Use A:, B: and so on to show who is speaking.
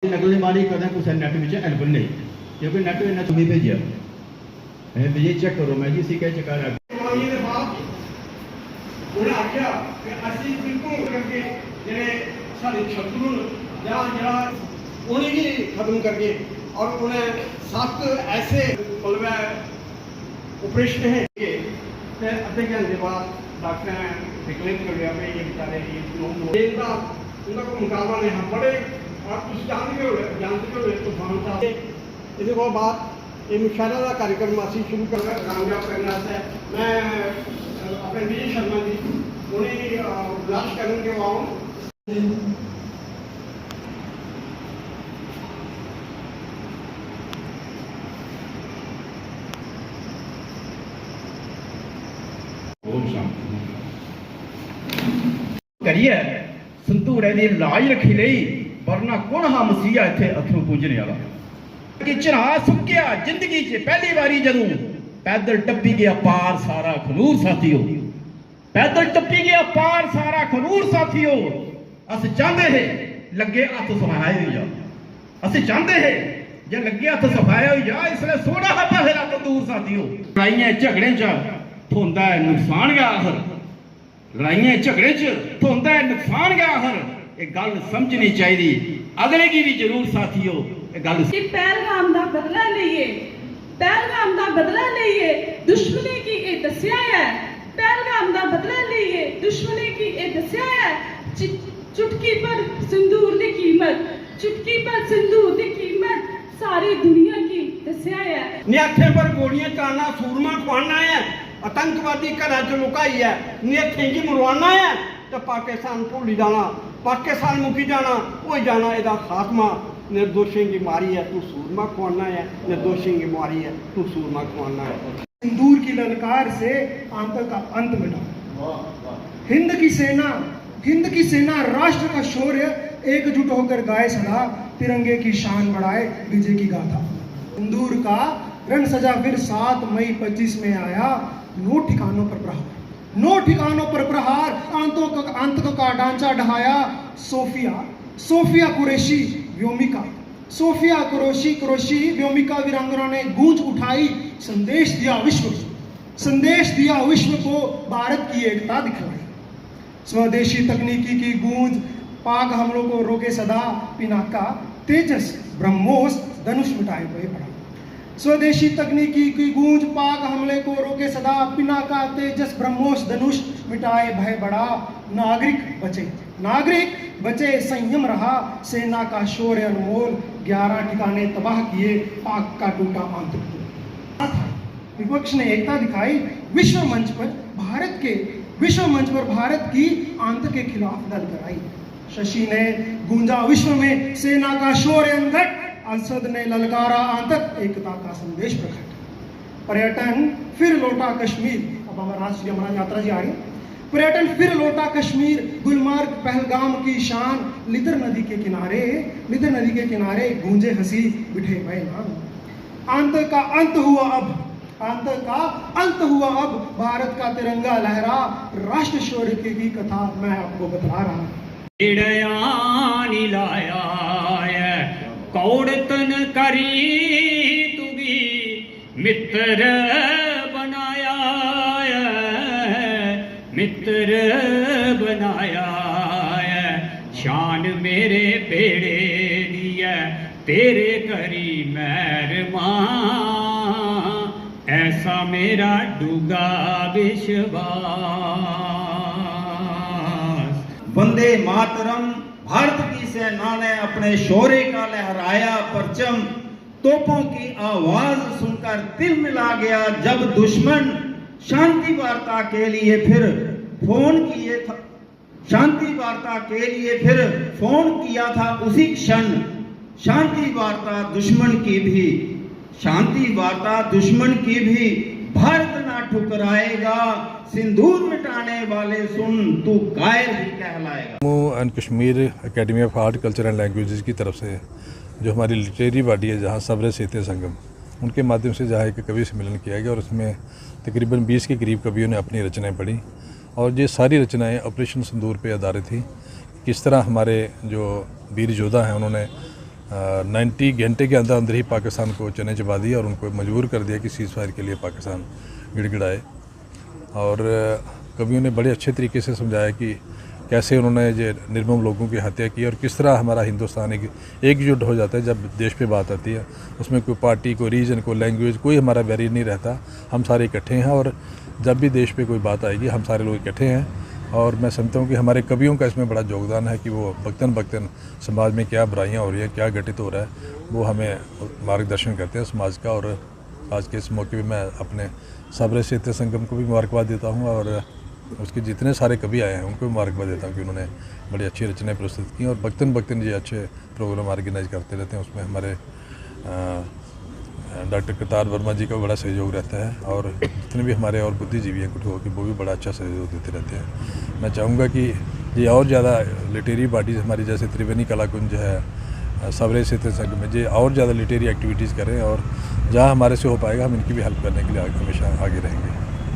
A: नकलने वाली कदें कुछ नेट में अवेलेबल नहीं क्योंकि नेट इन्ना तुम्हें भेजा मैं ये चेक करो मैं जी सी कह चुका है उन्हें आख्या कि असली बिल्कुल करके जिन्हें सारे शत्रु या उन्हें ही खत्म करके और उन्हें 7 ऐसे ऑपरेशन है कि अद्धे घंटे बाद डॉक्टर ने डिक्लेयर कर दिया कि ये बेचारे उनका कोई मुकाबला नहीं हम बड़े और कुछ जानते हो तूफान साहब इसके बाद ये मुशायरा का कार्यक्रम असी शुरू कर कामयाब करने से मैं अपने विजय शर्मा जी उन्हें लाश करने के बाद करिए संतूरे की लाज रखी ली वरना कौन हा मसीहा इत्थे अथरू पूजने वाला कि चढ़ा सुक्या जिंदगी च पहली बारी जदों पैदल टप्पी गया पार सारा खनूर साथियों पैदल टप्पी गया पार सारा खनूर साथियों अस चाहते हैं लगे हथ सफाया हो जा अस चाहते हैं जे लगे हथ सफाया हो जा इसलिए सोना हथा फिर तंदूर साथियों लड़ाइयां झगड़े च थोंदा है नुकसान गया आखिर लड़ाइयां झगड़े च थोंदा है नुकसान गया आखिर एक गल समझनी चाहिए अगले की भी जरूर साथियों एक गल
B: पहलगाम दा बदला लईए पहलगाम दा बदला लईए दुश्मनी की ये दस्या है पहलगाम दा बदला लईए दुश्मनी की ये दस्या है चुटकी पर सिंदूर दी कीमत चुटकी पर सिंदूर दी कीमत सारी दुनिया की दस्या है
C: नियथे पर गोलियां चलाना सूरमा खुआना है आतंकवादी घर च लुकाई है नियथे जी मरवाना है तो पाकिस्तान भुली जाना पाकिस्तान मुकी जाना हो जाना एदा खात्मा निर्दोषों की मारी है तू सूरमा खुआना है निर्दोषों की मारी है तू सूरमा खुआना है
D: सिंदूर की ललकार से आतंक का अंत मिटा हिंद की सेना राष्ट्र का शौर्य एकजुट होकर गाए सदा तिरंगे की शान बढ़ाए विजय की गाथा सिंदूर का रण सजा फिर 7 मई 25 में आया 9 ठिकानों पर प्रहार आतंक का ढांचा ढहाया सोफिया कुरैशी व्योमिका वीरांगना ने गूंज उठाई संदेश दिया विश्व को भारत की एकता दिखलाई स्वदेशी तकनीकी की गूंज पाक हमलों को रोके सदा पिनाका तेजस ब्रह्मोस धनुष मिटाए भय बड़ा स्वदेशी तकनीकी की गूंज पाक हमले को रोके सदा पिनाका तेजस ब्रह्मोस धनुष मिटाए भय बड़ा नागरिक बचे संयम रहा सेना का शौर्य अनमोल 11 ठिकाने तबाह किए पाक का टूटा आंतरिक विपक्ष ने एकता दिखाई विश्व मंच पर भारत की आतंक के खिलाफ दल कराई शशि ने गूंजा विश्व में सेना का शौर्य अनघट असद ने ललकारा आतंक एकता का संदेश प्रकट पर्यटन फिर लौटा कश्मीर अब हमारा राष्ट्रीय अमरनाथ यात्रा जी आ रही है पर्यटन फिर लौटा कश्मीर गुलमर्ग पहलगाम की शान लिदर नदी के किनारे गूंजे हंसी बिठे भय नाम आतंक का अंत हुआ अब भारत का तिरंगा लहरा राष्ट्र शौर्य की कथा मैं आपको बता रहा
E: हूँ कौड़तन करी तुगी मित्र बनाया शान मेरे बेड़े दिया तेरे करी मेहरमा ऐसा मेरा डूगा विश्वास
A: वंदे मातरम भारत की सेना ने अपने शौर्य का लहराया परचम तोपों की आवाज सुनकर दिल मिला गया जब दुश्मन शांति वार्ता के लिए फिर फोन किया था उसी क्षण शांति वार्ता दुश्मन की भी भारत ना ठुकराएगा सिंदूर मिटाने वाले सुन तू कायर ही कहलाएगा।
F: Jammu and Kashmir academy of art culture and languages की तरफ से जो हमारी लिटरेरी बॉडी है जहाँ सब्र साहित्य संगम उनके माध्यम से जहाँ एक कवि सम्मेलन किया गया और उसमें तकरीबन 20 के करीब कवियों ने अपनी रचनाएं पढ़ी और ये सारी रचनाएं ऑपरेशन सिंदूर पे आधारित थी। किस तरह हमारे जो वीर योद्धा हैं उन्होंने 90 घंटे के अंदर अंदर ही पाकिस्तान को चने चबा दिया और उनको मजबूर कर दिया कि सीज़ फायर के लिए पाकिस्तान गिड़गिड़ाए। और कवियों ने बड़े अच्छे तरीके से समझाया कि कैसे उन्होंने ये निर्मम लोगों की हत्या की और किस तरह हमारा हिंदुस्तान एकजुट हो जाता है जब देश पे बात आती है। उसमें कोई पार्टी, कोई रीजन, कोई लैंग्वेज, कोई हमारा बैरियर नहीं रहता। हम सारे इकट्ठे हैं और जब भी देश पे कोई बात आएगी हम सारे लोग इकट्ठे हैं। और मैं समझता हूँ कि हमारे कवियों का इसमें बड़ा योगदान है कि वो वक्तन वक्तन समाज में क्या बुराइयाँ हो रही हैं, क्या घटित हो रहा है, वो हमें मार्गदर्शन करते हैं समाज का। और आज के इस मौके पर मैं अपने सब्र साहित्य संगम को भी मुबारकबाद देता हूँ और उसके जितने सारे कवि आए हैं उनको भी मुबारकबाद देता हूँ कि उन्होंने बड़ी अच्छी रचनाएं प्रस्तुत की और वक्तन वक्तन ये अच्छे प्रोग्राम ऑर्गेनाइज करते रहते हैं। उसमें हमारे डॉक्टर करतार वर्मा जी का बड़ा सहयोग रहता है और जितने भी हमारे और बुद्धिजीवी हैं कुछ वो भी बड़ा अच्छा सहयोग देते रहते हैं। मैं चाहूँगा कि ये और ज़्यादा लिटरेरी बॉडीज़ हमारी जैसे त्रिवेणी कलाकुंज है, सब्र साहित्य संगम में, ये और ज़्यादा लिटरेरी एक्टिविटीज़ करें और जहाँ हमारे से हो पाएगा हम इनकी भी हेल्प करने के लिए हमेशा आगे रहेंगे।